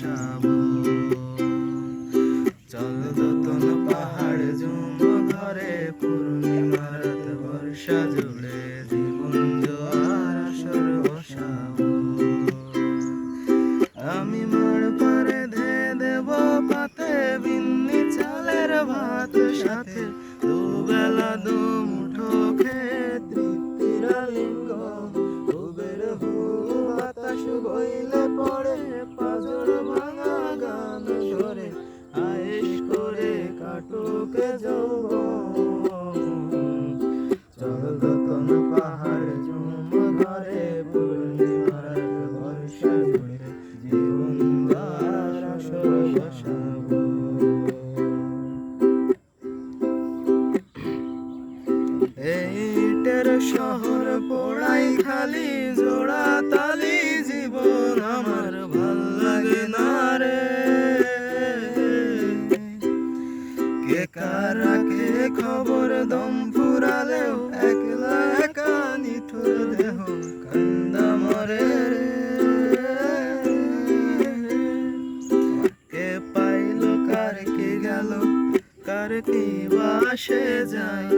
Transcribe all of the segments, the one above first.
বসাবো। চল দোতন পাহাড় ঝুম ঘরে পূর্ণিমা রাত বর্ষা জুড়ে জীবন জোয়ার আসর বসাবো। আমি মার পারে ধে দেব পাতে বিন্নি চালের ভাত সাথে দুবেলা দুমুঠো খেয়ে তৃপ্তির লিঙ্গ উবের হু বাতাস বইলে পড়ে পাজর ভাঙা গান ধরে আয়েশ করে কাটুকে যৌবন। চল দোতন পাহাড় ঝুম ঘরে পূর্ণিমা রাত বর্ষা জুড়ে জীবন জোয়ার আসর বসাবো। এই ইটের শহর পোড়াই খালি জোড়া তালি জীবন আমার ভাল লাগে না রে। কে কার রাখে খবর দম ফুরালেও একলা একা নিঠুর দেহ কান্দা মরে রে। কে পাইল কার কে গেল কার কি বাসে যায়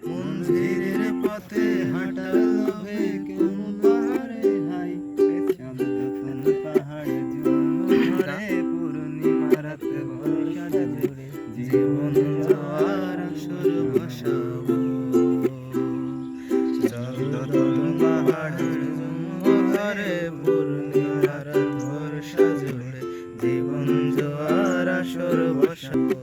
মঞ্জিরের পথে হাঁটার লোভে কোন পাহাড়ে হাই। চল দোতন পাহাড় ঝুম ঘরে পূর্ণিমা রাত বর্ষা জুড়ে জীবন জোয়ার আসর বসাবো। চল দোতন পাহাড় ঝুম ঘরে পূর্ণিমা রাত বর্ষা জুড়ে জীবন জোয়ার আসর বসাবো।